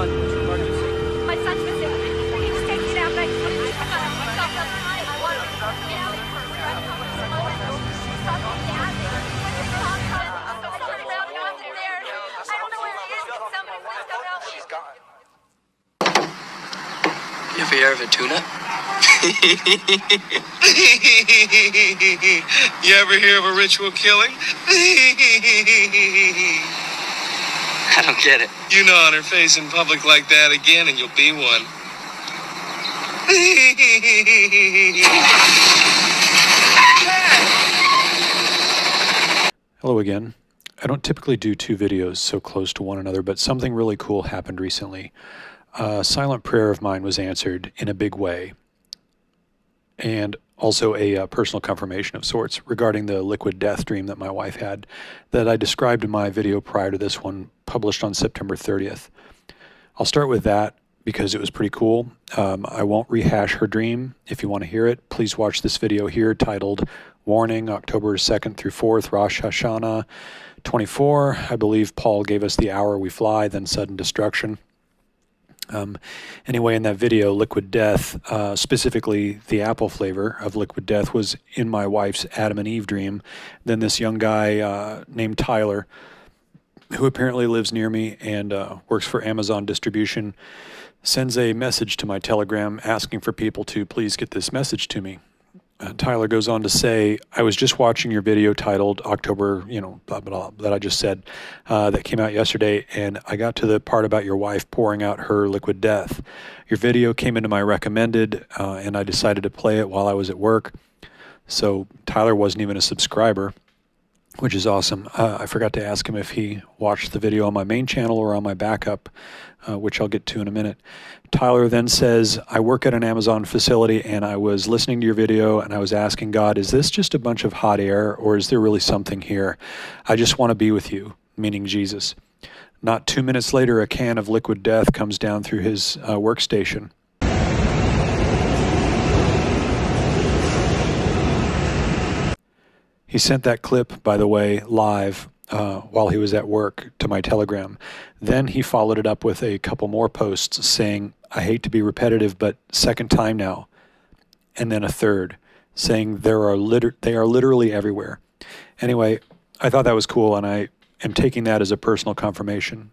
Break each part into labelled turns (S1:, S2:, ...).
S1: 911. What's your emergency?
S2: My son's missing. He was taken out by police. I want to I don't know where he is. Can somebody please come help me?
S3: She's gone.
S4: You ever hear of a tuna?
S3: You ever hear of a ritual killing?
S4: I don't get it.
S3: You know on her face in public like that again and you'll be one.
S5: Hello again. I don't typically do two videos so close to one another, but something really cool happened recently. A silent prayer of mine was answered in a big way, and also a personal confirmation of sorts regarding the liquid death dream that my wife had that I described in my video prior to this one, published on September 30th. I'll start with that because it was pretty cool. I won't rehash her dream. If you want to hear it, please watch this video here titled Warning, October 2nd through 4th, Rosh Hashanah 24. I believe Paul gave us the hour we fly, then sudden destruction. Anyway, in that video, liquid death, specifically the apple flavor of liquid death, was in my wife's Adam and Eve dream. Then this young guy named Tyler, who apparently lives near me and works for Amazon distribution, sends a message to my Telegram asking for people to please get this message to me. Tyler goes on to say, I was just watching your video titled October, blah, blah, blah, that I just said, that came out yesterday, and I got to the part about your wife pouring out her liquid death. Your video came into my recommended, and I decided to play it while I was at work. So Tyler wasn't even a subscriber, which is awesome. I forgot to ask him if he watched the video on my main channel or on my backup, which I'll get to in a minute. Tyler then says, I work at an Amazon facility and I was listening to your video and I was asking God, is this just a bunch of hot air or is there really something here? I just want to be with you, meaning Jesus. Not 2 minutes later, a can of liquid death comes down through his workstation. He sent that clip, by the way, live while he was at work to my Telegram. Then he followed it up with a couple more posts saying, I hate to be repetitive, but second time now. And then a third saying they are literally everywhere. Anyway, I thought that was cool, and I am taking that as a personal confirmation.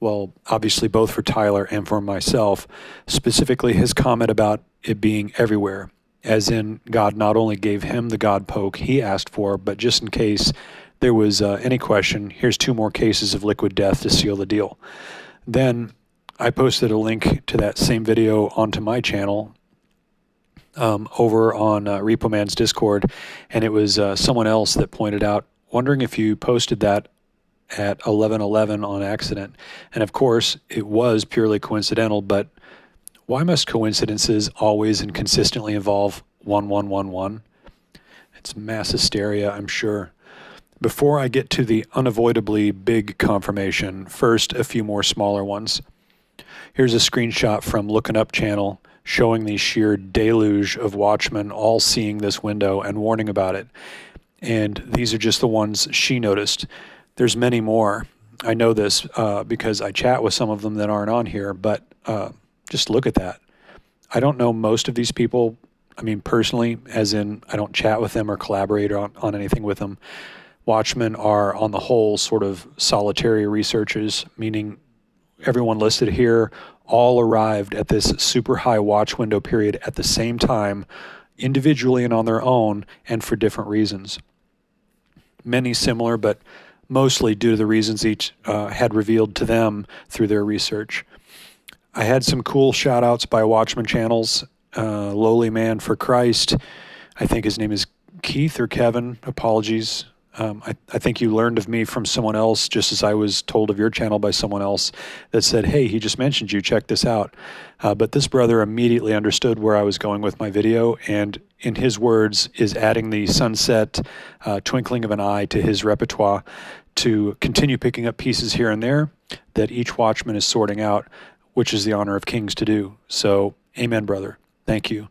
S5: Well, obviously both for Tyler and for myself, specifically his comment about it being everywhere, as in God not only gave him the God poke he asked for, but just in case there was any question, here's 2 more cases of liquid death to seal the deal. Then I posted a link to that same video onto my channel over on Repo Man's Discord, and it was someone else that pointed out, wondering if you posted that at 11:11 on accident. And of course, it was purely coincidental, but why must coincidences always and consistently involve 1111? It's mass hysteria, I'm sure. Before I get to the unavoidably big confirmation, first a few more smaller ones. Here's a screenshot from Looking Up channel showing the sheer deluge of watchmen all seeing this window and warning about it. And these are just the ones she noticed. There's many more. I know this because I chat with some of them that aren't on here, but just look at that. I don't know most of these people, personally, as in I don't chat with them or collaborate on anything with them. Watchmen are, on the whole, sort of solitary researchers, meaning everyone listed here all arrived at this super high watch window period at the same time, individually and on their own, and for different reasons. Many similar, but mostly due to the reasons each had revealed to them through their research. I had some cool shout outs by Watchman channels. Lowly Man for Christ, I think his name is Keith or Kevin, apologies. I think you learned of me from someone else, just as I was told of your channel by someone else that said, hey, he just mentioned you, check this out. But this brother immediately understood where I was going with my video, and in his words, is adding the sunset twinkling of an eye to his repertoire to continue picking up pieces here and there that each watchman is sorting out, which is the honor of kings to do. So, amen, brother. Thank you.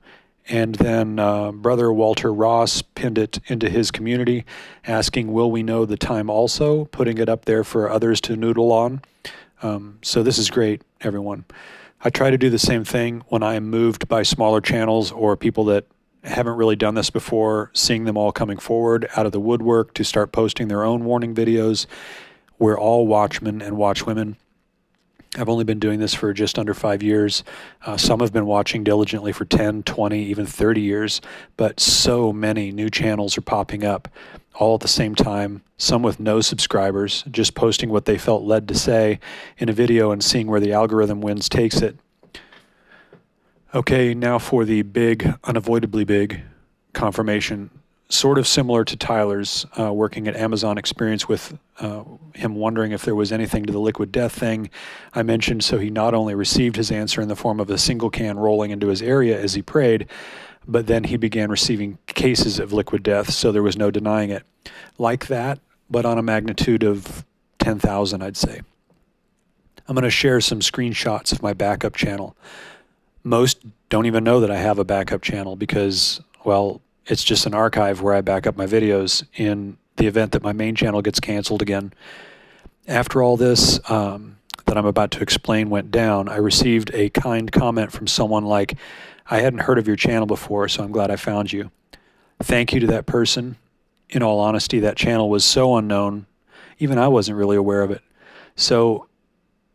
S5: And then Brother Walter Ross pinned it into his community, asking, will we know the time also, putting it up there for others to noodle on. So this is great. everyone. I try to do the same thing when I am moved by smaller channels or people that haven't really done this before, seeing them all coming forward out of the woodwork to start posting their own warning videos. We're all watchmen and watchwomen. I've only been doing this for just under 5 years. Some have been watching diligently for 10, 20, even 30 years, but so many new channels are popping up all at the same time, some with no subscribers, just posting what they felt led to say in a video and seeing where the algorithm wins takes it. Okay, now for the big, unavoidably big confirmation. Sort of similar to Tyler's working at Amazon experience with him wondering if there was anything to the liquid death thing I mentioned. So he not only received his answer in the form of a single can rolling into his area as he prayed, but then he began receiving cases of liquid death, so there was no denying it. Like that, but on a magnitude of 10,000, I'd say. I'm going to share some screenshots of my backup channel. Most don't even know that I have a backup channel because, well, it's just an archive where I back up my videos in the event that my main channel gets canceled again. After all this that I'm about to explain went down, I received a kind comment from someone like, I hadn't heard of your channel before, so I'm glad I found you. Thank you to that person. In all honesty, that channel was so unknown, even I wasn't really aware of it. So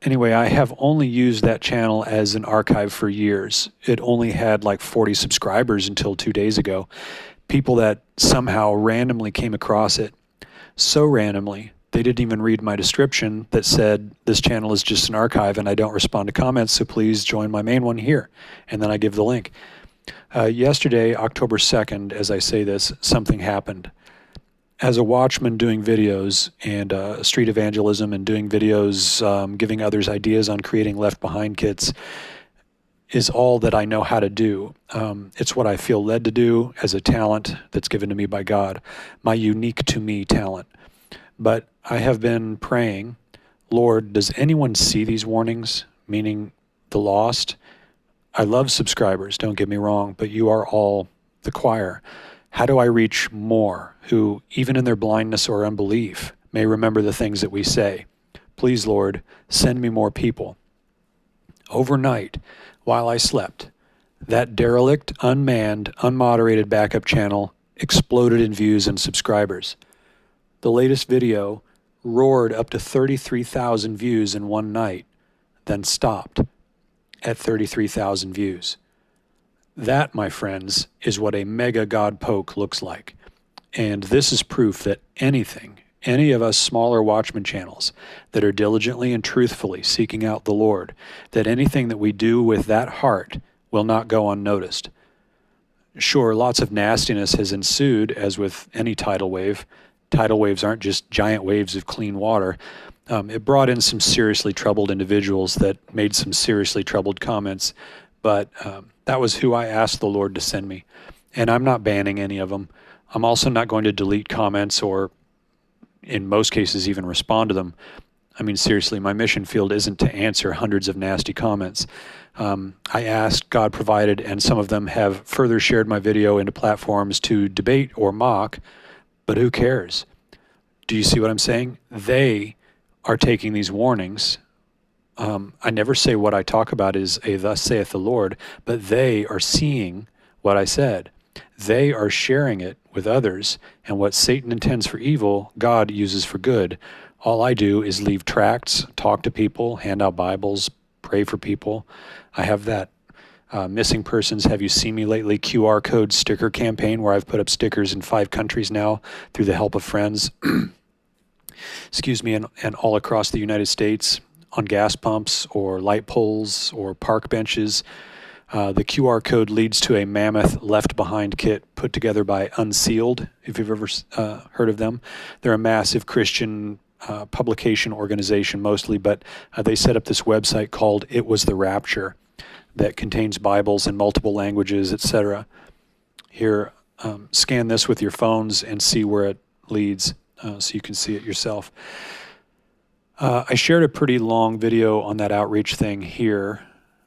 S5: anyway, I have only used that channel as an archive for years. It only had like 40 subscribers until 2 days ago. People that somehow randomly came across it, so randomly, they didn't even read my description that said, this channel is just an archive and I don't respond to comments, so please join my main one here. And then I give the link. Yesterday, October 2nd, as I say this, something happened. As a watchman doing videos and street evangelism and doing videos, giving others ideas on creating Left Behind kits is all that I know how to do. It's what I feel led to do as a talent that's given to me by God, my unique to me talent. But I have been praying, Lord, does anyone see these warnings, meaning the lost? I love subscribers, don't get me wrong, but you are all the choir. How do I reach more who, even in their blindness or unbelief, may remember the things that we say? Please, Lord, send me more people. Overnight, while I slept, that derelict, unmanned, unmoderated backup channel exploded in views and subscribers. The latest video roared up to 33,000 views in one night, then stopped at 33,000 views. That, my friends, is what a mega God poke looks like. And this is proof that any of us smaller watchman channels that are diligently and truthfully seeking out the Lord, that anything that we do with that heart will not go unnoticed. Sure, lots of nastiness has ensued, as with any tidal wave. Tidal waves aren't just giant waves of clean water. It brought in some seriously troubled individuals that made some seriously troubled comments, but that was who I asked the Lord to send me. And I'm not banning any of them. I'm also not going to delete comments or, in most cases, even respond to them. I mean, seriously, my mission field isn't to answer hundreds of nasty comments. I asked, God provided, and some of them have further shared my video into platforms to debate or mock, but who cares? Do you see what I'm saying? They are taking these warnings. I never say what I talk about is a thus saith the Lord, but they are seeing what I said. They are sharing it with others, and what Satan intends for evil, God uses for good. All I do is leave tracts, talk to people, hand out Bibles, pray for people. I have that missing persons, have you seen me lately QR code sticker campaign where I've put up stickers in 5 countries now through the help of friends. Excuse me, and all across the United States on gas pumps or light poles or park benches. The QR code leads to a mammoth Left Behind kit put together by Unsealed, if you've ever heard of them. They're a massive Christian publication organization mostly, but they set up this website called It Was the Rapture that contains Bibles in multiple languages, etc. Here, scan this with your phones and see where it leads so you can see it yourself. I shared a pretty long video on that outreach thing here,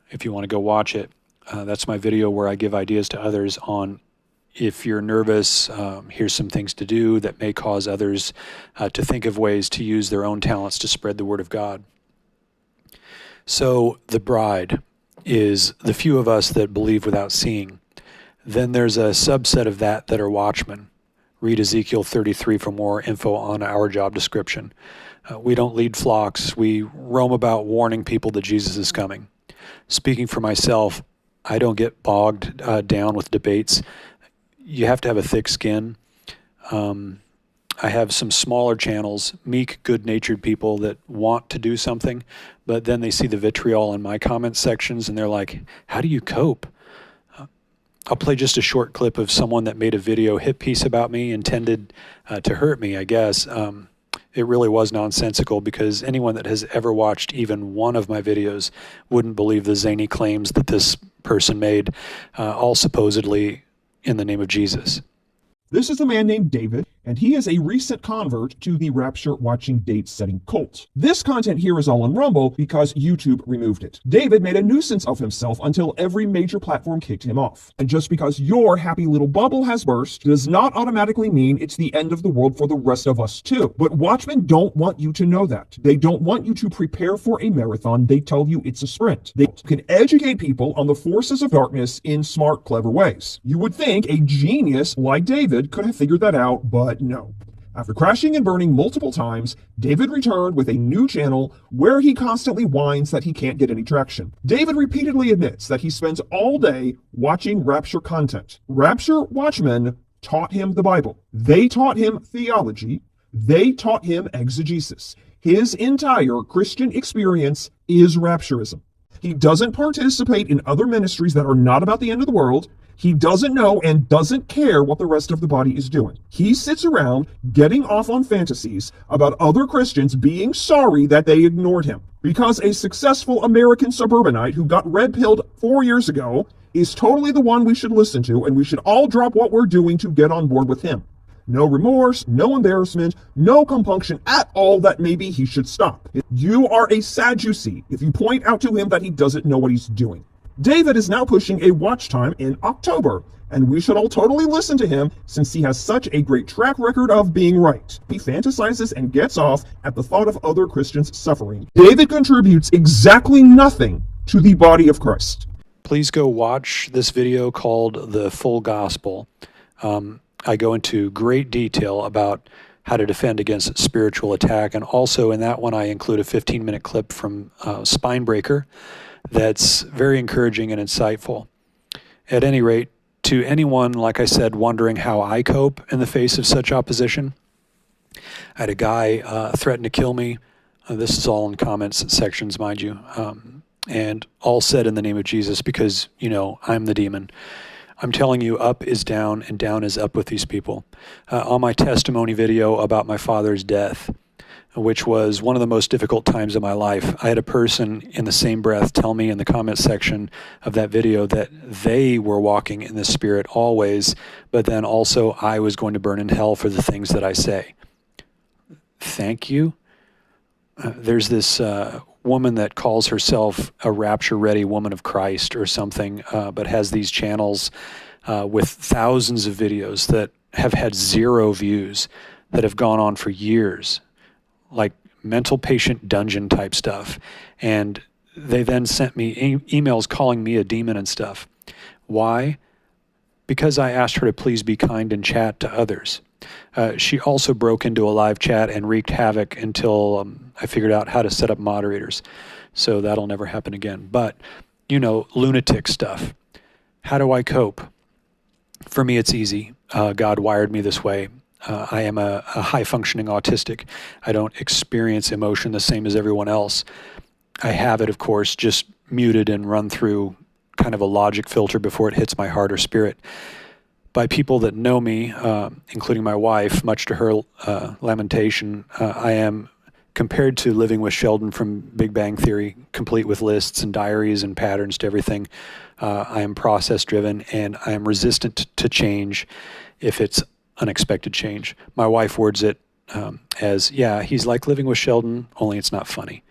S5: if you want to go watch it. That's my video where I give ideas to others on if you're nervous, here's some things to do that may cause others to think of ways to use their own talents to spread the word of God. So the bride is the few of us that believe without seeing. Then there's a subset of that are watchmen. Read Ezekiel 33 for more info on our job description. We don't lead flocks. We roam about warning people that Jesus is coming. Speaking for myself, I don't get bogged down with debates. You have to have a thick skin. I have some smaller channels, meek, good-natured people that want to do something, but then they see the vitriol in my comment sections and they're like, how do you cope? I'll play just a short clip of someone that made a video hit piece about me, intended to hurt me, I guess. It really was nonsensical because anyone that has ever watched even one of my videos wouldn't believe the zany claims that this person made, all supposedly in the name of Jesus.
S1: This is a man named David, and he is a recent convert to the rapture-watching date-setting cult. This content here is all on Rumble because YouTube removed it. David made a nuisance of himself until every major platform kicked him off. And just because your happy little bubble has burst does not automatically mean it's the end of the world for the rest of us too. But Watchmen don't want you to know that. They don't want you to prepare for a marathon. They tell you it's a sprint. They can educate people on the forces of darkness in smart, clever ways. You would think a genius like David could have figured that out, but no. After crashing and burning multiple times, David returned with a new channel where he constantly whines that he can't get any traction. David repeatedly admits that he spends all day watching Rapture content. Rapture Watchmen taught him the Bible. They taught him theology. They taught him exegesis. His entire Christian experience is rapturism. He doesn't participate in other ministries that are not about the end of the world. He doesn't know and doesn't care what the rest of the body is doing. He sits around getting off on fantasies about other Christians being sorry that they ignored him. Because a successful American suburbanite who got red-pilled 4 years ago is totally the one we should listen to, and we should all drop what we're doing to get on board with him. No remorse, no embarrassment, no compunction at all that maybe he should stop. You are a Sadducee if you point out to him that he doesn't know what he's doing. David is now pushing a watch time in October, and we should all totally listen to him since he has such a great track record of being right. He fantasizes and gets off at the thought of other Christians suffering. David contributes exactly nothing to the body of Christ.
S5: Please go watch this video called The Full Gospel. I go into great detail about how to defend against spiritual attack, and also in that one I include a 15-minute clip from Spinebreaker that's very encouraging and insightful. At any rate, to anyone, like I said, wondering how I cope in the face of such opposition, I had a guy threaten to kill me. This is all in comments sections, mind you, and all said in the name of Jesus because, you know, I'm the demon. I'm telling you, up is down and down is up with these people. On my testimony video about my father's death, which was one of the most difficult times of my life, I had a person in the same breath tell me in the comment section of that video that they were walking in the Spirit always, but then also I was going to burn in hell for the things that I say. Thank you. There's this woman that calls herself a rapture-ready woman of Christ or something, but has these channels with thousands of videos that have had 0 views, that have gone on for years, like mental patient dungeon type stuff. And they then sent me emails calling me a demon and stuff. Why? Because I asked her to please be kind and chat to others. She also broke into a live chat and wreaked havoc until I figured out how to set up moderators. So that'll never happen again. But, you know, lunatic stuff. How do I cope? For me, it's easy. God wired me this way. I am a high-functioning autistic. I don't experience emotion the same as everyone else. I have it, of course, just muted and run through kind of a logic filter before it hits my heart or spirit. By people that know me, including my wife, much to her lamentation, I am, compared to living with Sheldon from Big Bang Theory, complete with lists and diaries and patterns to everything. I am process-driven, and I am resistant to change if it's unexpected change. My wife words it as, yeah, he's like living with Sheldon, only it's not funny.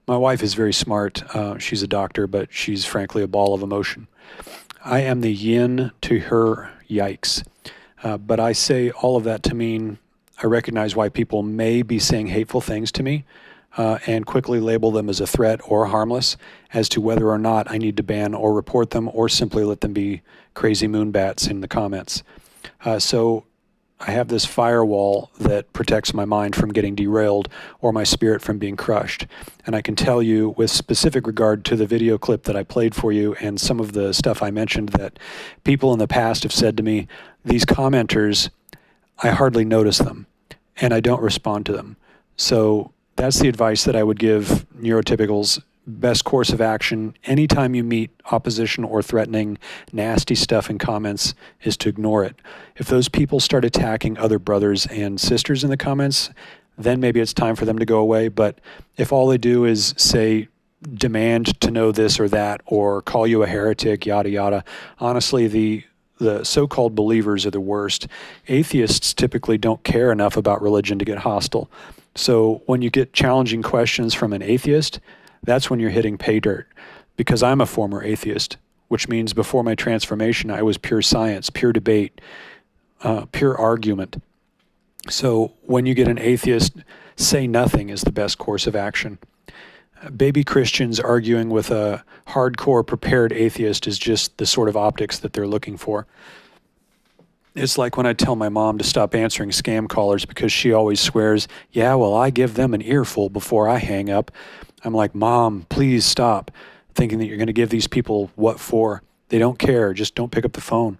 S5: My wife is very smart. She's a doctor, but she's frankly a ball of emotion. I am the yin to her yikes. But I say all of that to mean I recognize why people may be saying hateful things to me. and quickly label them as a threat or harmless as to whether or not I need to ban or report them or simply let them be crazy moonbats in the comments. So I have this firewall that protects my mind from getting derailed or my spirit from being crushed. And I can tell you with specific regard to the video clip that I played for you and some of the stuff I mentioned that people in the past have said to me, these commenters, I hardly notice them and I don't respond to them. So that's the advice that I would give neurotypicals. Best course of action anytime you meet opposition or threatening, nasty stuff in comments is to ignore it. If those people start attacking other brothers and sisters in the comments, then maybe it's time for them to go away. But if all they do is say, demand to know this or that, or call you a heretic, yada, yada, honestly, the so-called believers are the worst. Atheists typically don't care enough about religion to get hostile. So when you get challenging questions from an atheist, that's when you're hitting pay dirt. Because I'm a former atheist, which means before my transformation, I was pure science, pure debate, pure argument. So when you get an atheist, say nothing is the best course of action. Baby Christians arguing with a hardcore prepared atheist is just the sort of optics that they're looking for. It's like when I tell my mom to stop answering scam callers because she always swears, yeah, well, I give them an earful before I hang up. I'm like, Mom, please stop, thinking that you're going to give these people what for. They don't care. Just don't pick up the phone.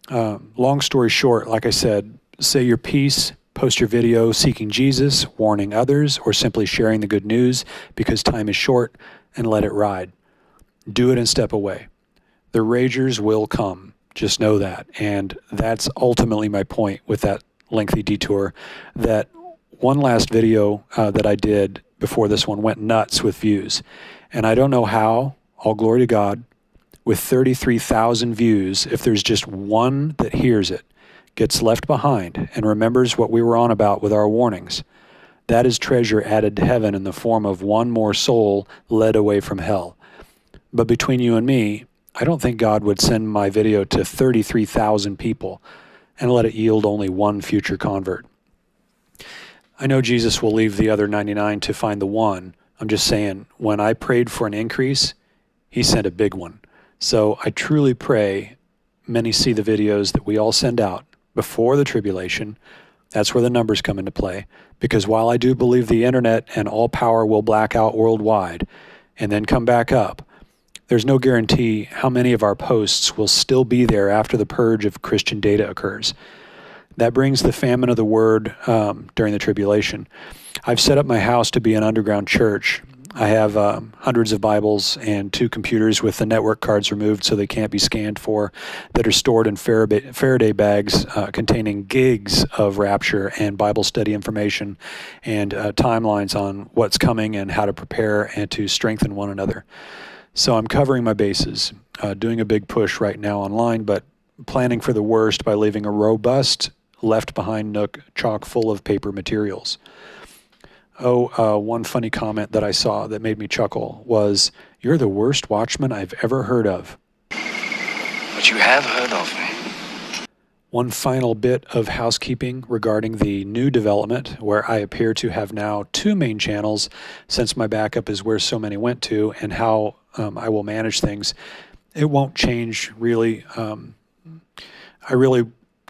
S5: Long story short, like I said, say your piece, post your video seeking Jesus, warning others, or simply sharing the good news because time is short, and let it ride. Do it and step away. The ragers will come. Just know that. And that's ultimately my point with that lengthy detour, that one last video that I did before this one went nuts with views. And I don't know how, all glory to God, with 33,000 views, if there's just one that hears it, gets left behind and remembers what we were on about with our warnings, that is treasure added to heaven in the form of one more soul led away from hell. But between you and me, I don't think God would send my video to 33,000 people and let it yield only one future convert. I know Jesus will leave the other 99 to find the one. I'm just saying, when I prayed for an increase, he sent a big one. So I truly pray many see the videos that we all send out before the tribulation. That's where the numbers come into play. Because while I do believe the internet and all power will black out worldwide and then come back up, there's no guarantee how many of our posts will still be there after the purge of Christian data occurs. That brings the famine of the word during the tribulation. I've set up my house to be an underground church. I have hundreds of Bibles and 2 computers with the network cards removed so they can't be scanned for, that are stored in Faraday bags containing gigs of rapture and Bible study information and timelines on what's coming and how to prepare and to strengthen one another. So I'm covering my bases, doing a big push right now online, but planning for the worst by leaving a robust, left-behind nook chock full of paper materials. One funny comment that I saw that made me chuckle was, "You're the worst watchman I've ever heard of."
S4: But you have heard of me.
S5: One final bit of housekeeping regarding the new development, where I appear to have now 2 main channels, since my backup is where so many went to, and how I will manage things. It won't change really.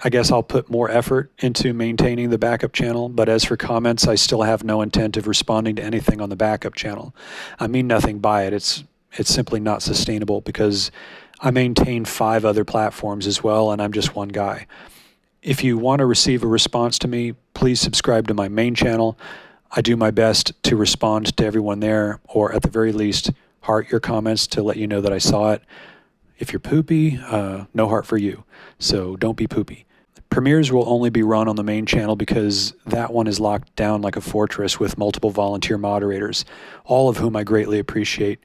S5: I guess I'll put more effort into maintaining the backup channel, but as for comments, I still have no intent of responding to anything on the backup channel. I mean nothing by it. It's simply not sustainable because I maintain 5 other platforms as well, and I'm just one guy. If you want to receive a response to me, please subscribe to my main channel. I do my best to respond to everyone there, or at the very least, heart your comments to let you know that I saw it. If you're poopy, no heart for you, so don't be poopy. Premieres will only be run on the main channel because that one is locked down like a fortress with multiple volunteer moderators, all of whom I greatly appreciate.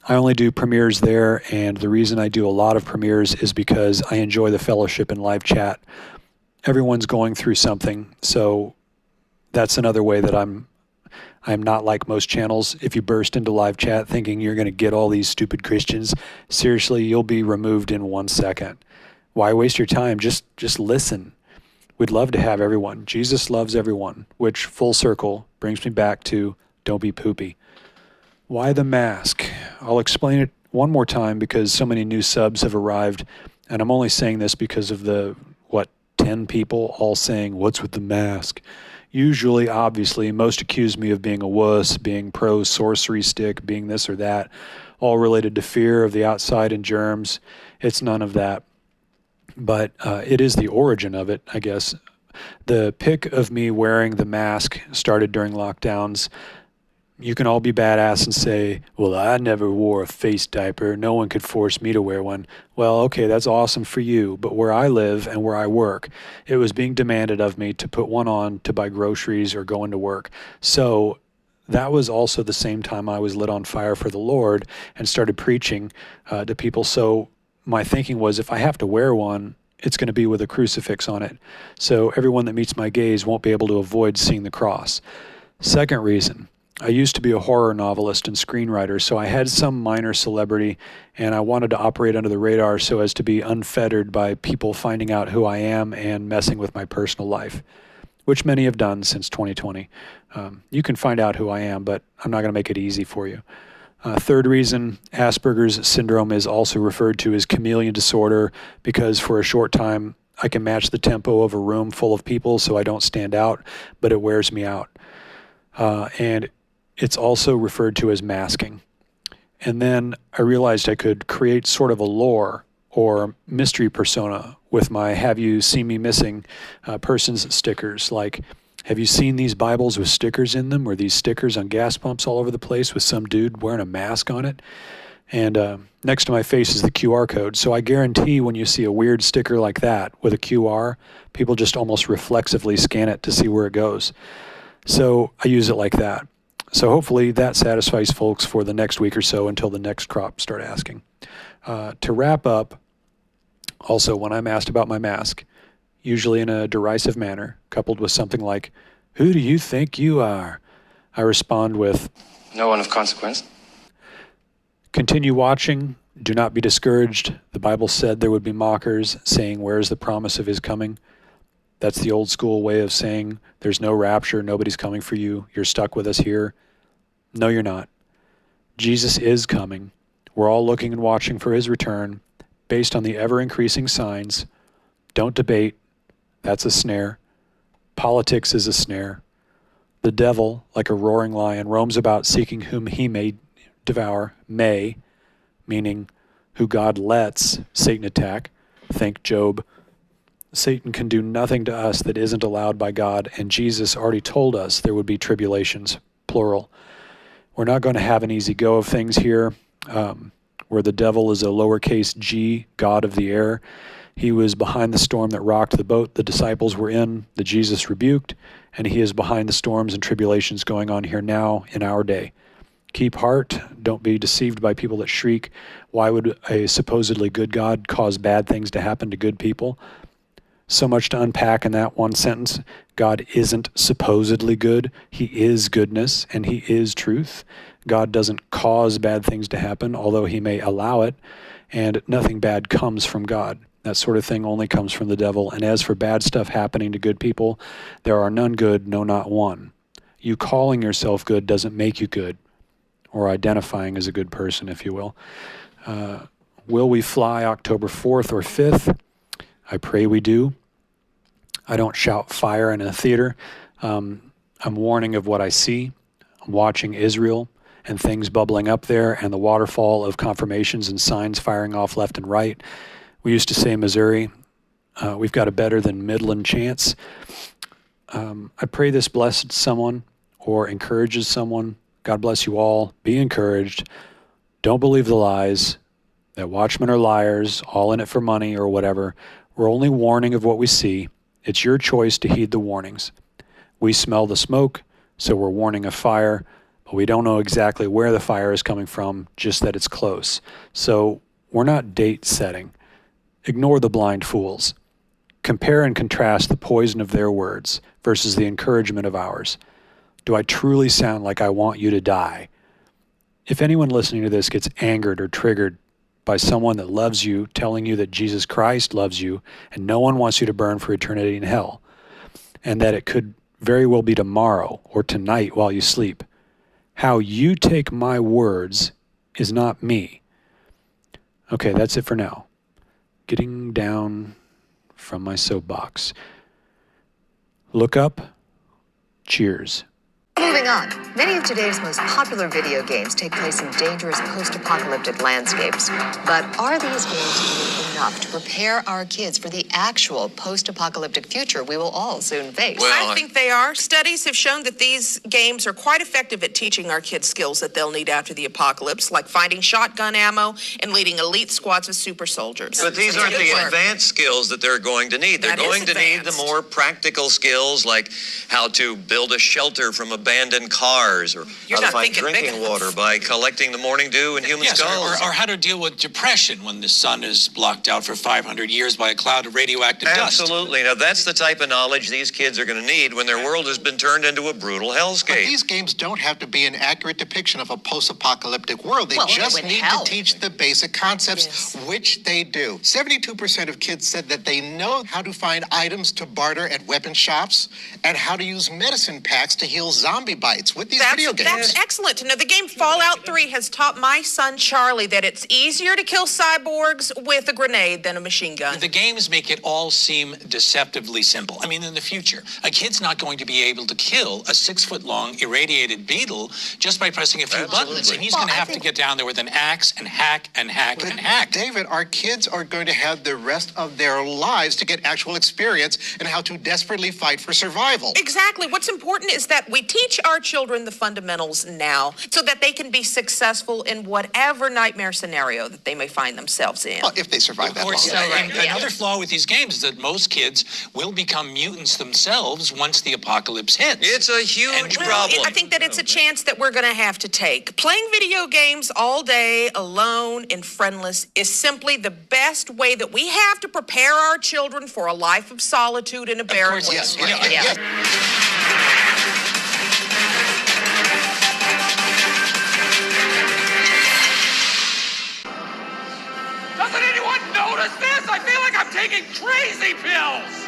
S5: I only do premieres there, and the reason I do a lot of premieres is because I enjoy the fellowship and live chat. Everyone's going through something, so that's another way that I'm not like most channels. If you burst into live chat thinking you're going to get all these stupid Christians, seriously, you'll be removed in 1 second. Why waste your time? Just listen. We'd love to have everyone. Jesus loves everyone, which full circle brings me back to Don't be poopy. Why the mask? I'll explain it one more time because so many new subs have arrived, and I'm only saying this because of the, 10 people all saying, what's with the mask? Usually, obviously, most accuse me of being a wuss, being pro-sorcery stick, being this or that, all related to fear of the outside and germs. It's none of that. But it is the origin of it, I guess. The pic of me wearing the mask started during lockdowns. You can all be badass and say, well, I never wore a face diaper. No one could force me to wear one. Well, okay, that's awesome for you. But where I live and where I work, it was being demanded of me to put one on to buy groceries or go into work. So that was also the same time I was lit on fire for the Lord and started preaching to people. So my thinking was, if I have to wear one, it's going to be with a crucifix on it. So everyone that meets my gaze won't be able to avoid seeing the cross. Second reason, I used to be a horror novelist and screenwriter, so I had some minor celebrity, and I wanted to operate under the radar so as to be unfettered by people finding out who I am and messing with my personal life, which many have done since 2020. You can find out who I am, but I'm not going to make it easy for you. Third reason, Asperger's syndrome is also referred to as chameleon disorder because for a short time, I can match the tempo of a room full of people so I don't stand out, but it wears me out. And it's also referred to as masking. And then I realized I could create sort of a lore or mystery persona with my Have You Seen Me Missing person's stickers. Like, have you seen these Bibles with stickers in them, or these stickers on gas pumps all over the place with some dude wearing a mask on it? And next to my face is the QR code. So I guarantee when you see a weird sticker like that with a QR, people just almost reflexively scan it to see where it goes. So I use it like that. So hopefully that satisfies folks for the next week or so until the next crop start asking. To wrap up, also when I'm asked about my mask, usually in a derisive manner, coupled with something like, who do you think you are? I respond with,
S4: No one of consequence.
S5: continue watching. Do not be discouraged. The Bible said there would be mockers saying, where's the promise of his coming? That's the old school way of saying there's no rapture, nobody's coming for you, you're stuck with us here. No, you're not. Jesus is coming. We're all looking and watching for his return based on the ever-increasing signs. Don't debate. That's a snare. Politics is a snare. The devil, like a roaring lion, roams about seeking whom he may devour. May, meaning who God lets Satan attack. Think Job. Satan can do nothing to us that isn't allowed by God, and Jesus already told us there would be tribulations, plural. We're not going to have an easy go of things here, where the devil is a lowercase g, God of the air. He was behind the storm that rocked the boat the disciples were in, that Jesus rebuked, and he is behind the storms and tribulations going on here now in our day. Keep heart. Don't be deceived by people that shriek. Why would a supposedly good God cause bad things to happen to good people? So much to unpack in that one sentence. God isn't supposedly good. He is goodness, and he is truth. God doesn't cause bad things to happen, although he may allow it, and nothing bad comes from God. That sort of thing only comes from the devil. And as for bad stuff happening to good people, there are none good, no, not one. You calling yourself good doesn't make you good, or identifying as a good person, if you will. Will we fly October 4th or 5th? I pray we do. I don't shout fire in a theater. I'm warning of what I see. I'm watching Israel and things bubbling up there and the waterfall of confirmations and signs firing off left and right. We used to say Missouri, we've got a better than Midland chance. I pray this blesses someone or encourages someone. God bless you all. Be encouraged. Don't believe the lies that watchmen are liars, all in it for money or whatever. We're only warning of what we see. It's your choice to heed the warnings. We smell the smoke, so we're warning of fire, but we don't know exactly where the fire is coming from, just that it's close. So we're not date setting. Ignore the blind fools. Compare and contrast the poison of their words versus the encouragement of ours. Do I truly sound like I want you to die? If anyone listening to this gets angered or triggered by someone that loves you, telling you that Jesus Christ loves you, and no one wants you to burn for eternity in hell, and that it could very well be tomorrow or tonight while you sleep, How you take my words is not me. Okay, that's it for now. Getting down from my soapbox. Look up. Cheers.
S6: Moving on, many of today's most popular video games take place in dangerous post-apocalyptic landscapes. But are these games doing enough to prepare our kids for the actual post-apocalyptic future we will all soon face?
S7: Well, I think they are. Studies have shown that these games are quite effective at teaching our kids skills that they'll need after the apocalypse, like finding shotgun ammo and leading elite squads of super soldiers.
S8: But these aren't the advanced skills that they're going to need. They're going to need the more practical skills, like how to build a shelter from abandoned cars, or how to find drinking water by collecting the morning dew in human skulls.
S9: Or how to deal with depression when the sun is blocked out for 500 years by a cloud of radioactive dust.
S8: Absolutely. Now, that's the type of knowledge these kids are going to need when their world has been turned into a brutal hellscape.
S10: But these games don't have to be an accurate depiction of a post-apocalyptic world. They just need to teach the basic concepts, which they do. 72% of kids said that they know how to find items to barter at weapon shops and how to use medicine packs to heal zombie bites with these video games.
S7: That's excellent to know. The game Fallout 3 has taught my son Charlie that it's easier to kill cyborgs with a grenade than a machine gun.
S9: The games make it all seem deceptively simple. I mean, in the future, a kid's not going to be able to kill a 6-foot-long irradiated beetle just by pressing a few buttons. And he's going to have to get down there with an axe and hack and hack and hack.
S10: David, our kids are going to have the rest of their lives to get actual experience in how to desperately fight for survival.
S7: Exactly. What's important is that we teach our children the fundamentals now so that they can be successful in whatever nightmare scenario that they may find themselves in.
S10: Well, if they survive that long.
S9: Another flaw with these games is that most kids will become mutants themselves once the apocalypse hits.
S8: It's a huge problem.
S7: I think that it's a chance that we're going to have to take. Playing video games all day, alone and friendless, is simply the best way that we have to prepare our children for a life of solitude in a barren wasteland.
S10: Yes.
S11: Doesn't anyone notice this? I feel like I'm taking crazy pills!